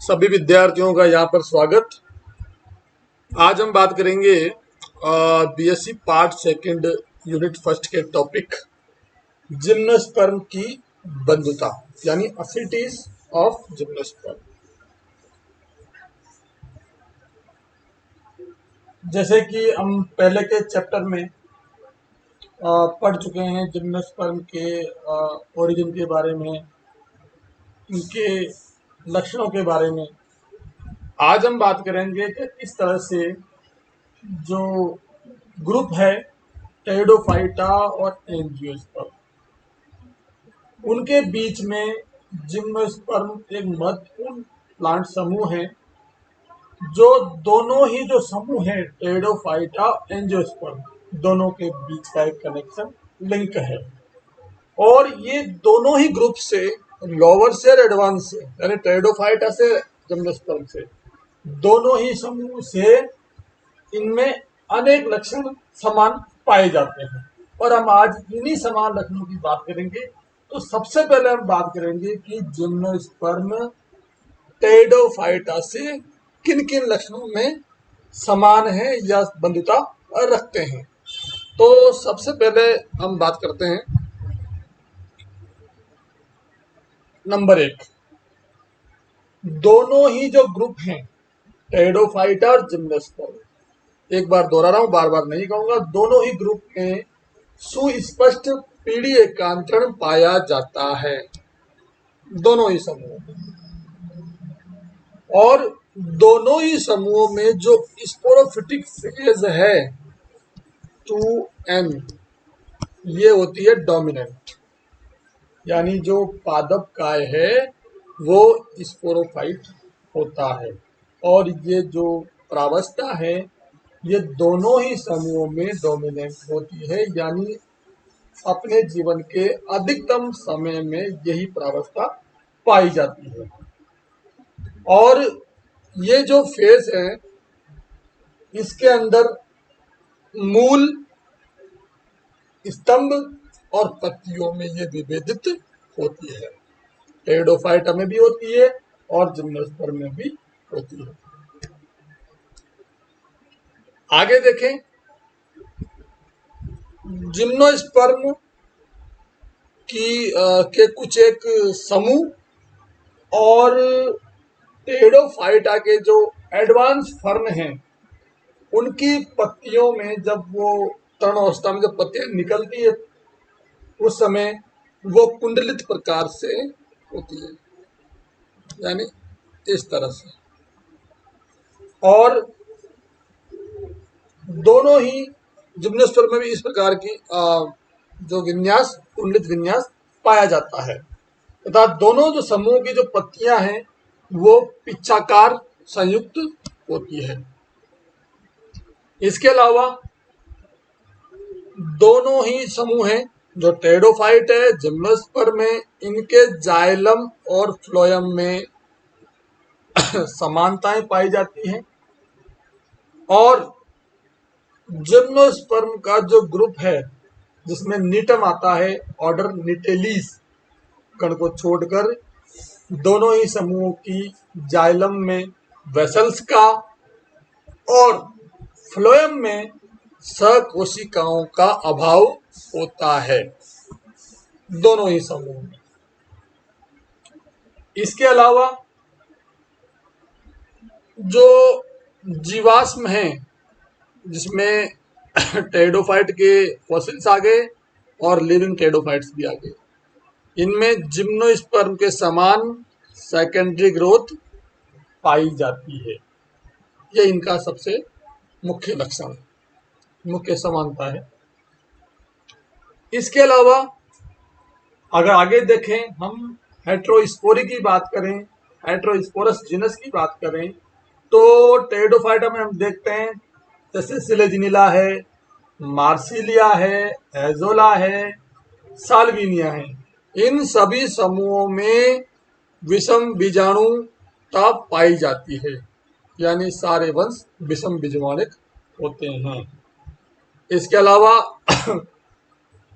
सभी विद्यार्थियों का यहाँ पर स्वागत। आज हम बात करेंगे BSc part second unit first के टॉपिक जिम्नोस्पर्म की बंधुता यानी अफिनिटीज ऑफ जिम्नोस्पर्म। जैसे कि हम पहले के चैप्टर में पढ़ चुके हैं जिम्नोस्पर्म के ओरिजिन के बारे में, उनके लक्षणों के बारे में। आज हम बात करेंगे कि किस तरह से जो ग्रुप है टेरिडोफाइटा और एंजियोस्पर्म, उनके बीच में जिम्नोस्पर्म एक महत्वपूर्ण प्लांट समूह है। जो दोनों ही जो समूह है टेरिडोफाइटा एंजियोस्पर्म, दोनों के बीच का एक कनेक्शन लिंक है और ये दोनों ही ग्रुप से लोअर से और एडवांस से यानी टेरिडोफाइटा से जिम्नोस्पर्म से दोनों ही समूह से इनमें अनेक लक्षण समान पाए जाते हैं और हम आज इन्हीं समान लक्षणों की बात करेंगे। तो सबसे पहले हम बात करेंगे कि जिम्नोस्पर्म टेरिडोफाइटा से किन किन लक्षणों में समान है या बंधुता रखते हैं। तो सबसे पहले हम बात करते हैं नंबर 1, दोनों ही जो ग्रुप हैं टेरिडोफाइटा और जिम्नोस्पर्म, एक बार दोहरा रहा हूं, बार बार नहीं कहूंगा, दोनों ही ग्रुप में सुस्पष्ट पीढ़ी एकांतरण पाया जाता है, दोनों ही समूहों में। और दोनों ही समूहों में जो स्पोरोफिटिक फेज है 2n, ये होती है डोमिनेंट, यानी जो पादप काय है वो स्पोरोफाइट होता है और ये जो प्रावस्था है ये दोनों ही समूहों में डोमिनेंट होती है, यानी अपने जीवन के अधिकतम समय में यही प्रावस्था पाई जाती है। और ये जो फेज है इसके अंदर मूल, स्तंभ और पत्तियों में ये विभेदित होती है। टेरिडोफाइटा में भी होती है और जिम्नोस्पर्म में भी होती है। आगे देखें, जिम्नोस्पर्म के कुछ एक समूह और टेरिडोफाइटा के जो एडवांस फर्न हैं उनकी पत्तियों में जब वो तरुण अवस्था में जब पत्तियां निकलती है उस समय वो कुंडलित प्रकार से होती है, यानी इस तरह से। और दोनों ही जिम्नोस्पर्म में भी इस प्रकार की जो विन्यास, कुंडलित विन्यास पाया जाता है तथा दोनों जो समूह की जो पत्तियां हैं वो पिच्छाकार संयुक्त होती है। इसके अलावा दोनों ही समूह हैं जो टेरिडोफाइट है जिम्नोस्पर्म में, इनके जाइलम और फ्लोएम में समानताएं पाई जाती हैं। और जिम्नोस्पर्म का जो ग्रुप है जिसमें निटम आता है ऑर्डर निटेलीस कण को छोड़कर, दोनों ही समूहों की जाइलम में वेसल्स का और फ्लोएम में सकोशिकाओं का अभाव होता है, दोनों ही समूह में। इसके अलावा जो जीवाश्म हैं जिसमें टेरिडोफाइट के फॉसिल्स आ गए और लिविंग टेरिडोफाइट्स भी आ गए, इनमें जिम्नोस्पर्म के समान सेकेंडरी ग्रोथ पाई जाती है। ये इनका सबसे मुख्य लक्षण, मुख्य समानता है। इसके अलावा अगर आगे देखें, हम हेट्रोस्पोरी की बात करें, हेट्रोस्पोरस जीनस की बात करें, तो टेरिडोफाइटा में हम देखते हैं जैसे सिलेजिनिला है, मार्सिलिया है, एजोला है, साल्विनिया है। इन सभी समूहों में विषम बीजाणुता पाई जाती है, यानी सारे वंश विषम बीजवाणिक होते हैं। इसके अलावा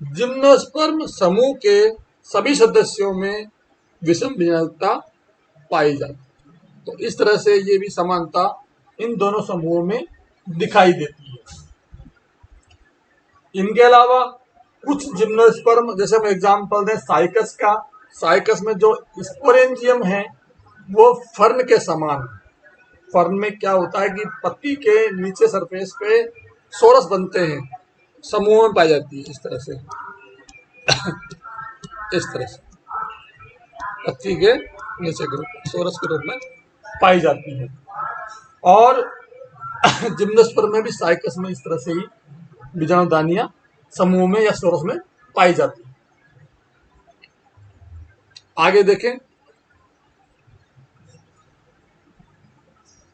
जिम्नोस्पर्म समूह के सभी सदस्यों में विषम बीजाणुता पाई जाती है। तो इस तरह से ये भी समानता इन दोनों समूहों में दिखाई देती है। इनके अलावा कुछ जिम्नोस्पर्म, जैसे हम एग्जाम्पल दें साइकस का, साइकस में जो स्पोरेंजियम है वो फर्न के समान। फर्न में क्या होता है कि पत्ती के नीचे सरफेस पे सोरस बनते हैं, समूह में पाई जाती है इस तरह से इस तरह से पत्ती के नीचे ग्रुप सोरस के रूप में पाई जाती है। और जिम्नोस्पर्म में भी साइकस में इस तरह से ही बीजाणुदानियां समूह में या सोरस में पाई जाती है। आगे देखें,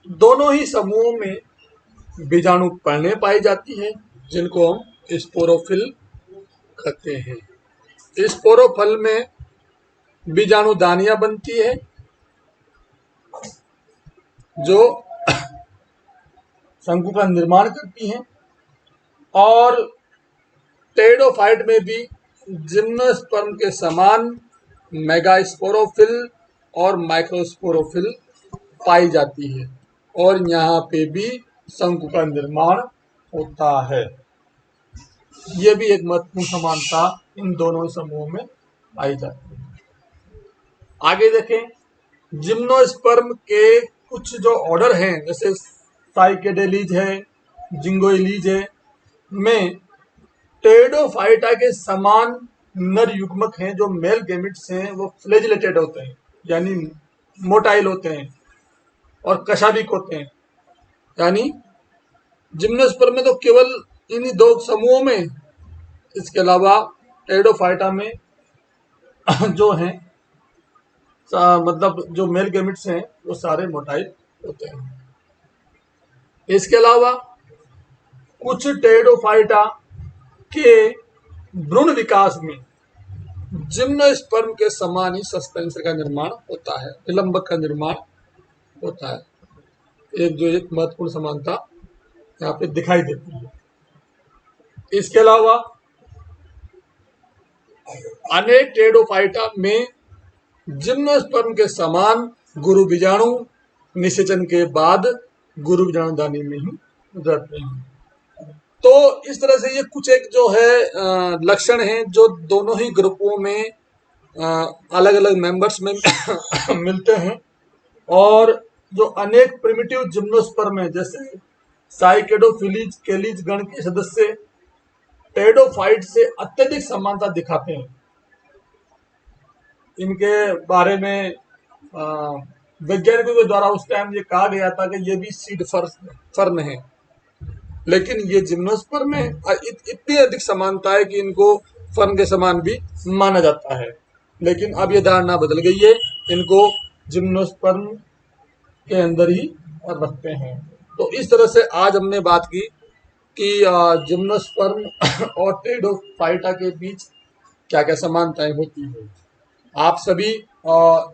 दोनों ही समूहों में बीजाणु पर्णें पाई जाती हैं जिनको हम स्पोरोफिल कहते हैं। स्पोरोफल में बीजाणुदानियां बनती है जो शंकु का निर्माण करती हैं। और टेरिडोफाइट में भी जिम्नोस्पर्म के समान मेगास्पोरोफिल और माइक्रोस्पोरोफिल पाई जाती है और यहाँ पे भी शंकु का निर्माण होता है। ये भी एक महत्वपूर्ण समानता इन दोनों समूहों में पाई जाती है। आगे देखें, जिम्नोस्पर्म के कुछ जो ऑर्डर हैं जैसे साइकेडेलीज है, जिंगोइलीज है, में टेरिडोफाइटा के समान नर युग्मक हैं जो मेल गैमेट्स हैं वो फ्लैजिलेटेड होते हैं, यानी मोटाइल होते हैं और कशाभिक होते हैं। यानी जिम्नोस्पर्म में तो केवल इन्हीं दो समूहों में, इसके अलावा टेरिडोफाइटा में जो हैं मतलब जो मेल गैमेट्स हैं वो सारे मोटाइल होते हैं। इसके अलावा कुछ टेरिडोफाइटा के भ्रूण विकास में जिम्नोस्पर्म के समान ही सस्पेंसर का निर्माण होता है, निलंबक का निर्माण होता है। एक महत्वपूर्ण समानता यहाँ पे दिखाई देती है। इसके अलावा अनेक टेरिडोफाइटा में जिम्नोस्पर्म के समान गुरु बीजाणु निषेचन के बाद गुरु बीजाणुदानी में ही रहते हैं। तो इस तरह से ये कुछ एक जो है लक्षण हैं जो दोनों ही ग्रुपों में अलग अलग मेंबर्स में मिलते हैं। और जो अनेक प्रिमिटिव जिम्नोस्पर्म है जैसे साइकेडोफिलीज केलीज गण के सदस्य टेरिडोफाइट से अत्यधिक समानता दिखाते हैं। इनके बारे में वैज्ञानिकों के द्वारा उस टाइम ये कहा गया था कि ये भी सीड फर्न है, लेकिन ये जिम्नोस्पर्म में इतनी अधिक समानता है कि इनको फर्न के समान भी माना जाता है। लेकिन अब ये धारणा बदल गई है, इनको जिम्नोस्पर्म के अंदर ही रखते हैं। तो इस तरह से आज हमने बात की कि जिम्नोस्पर्म और टेरिडोफाइटा के बीच क्या क्या समानताएं होती है। आप सभी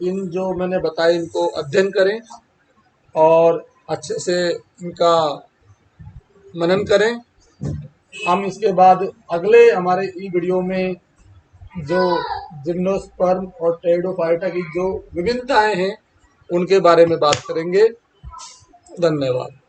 इन जो मैंने बताए इनको अध्ययन करें और अच्छे से इनका मनन करें। हम इसके बाद अगले हमारे ई वीडियो में जो जिम्नोस्पर्म और टेरिडोफाइटा की जो विभिन्नताएं हैं उनके बारे में बात करेंगे। धन्यवाद।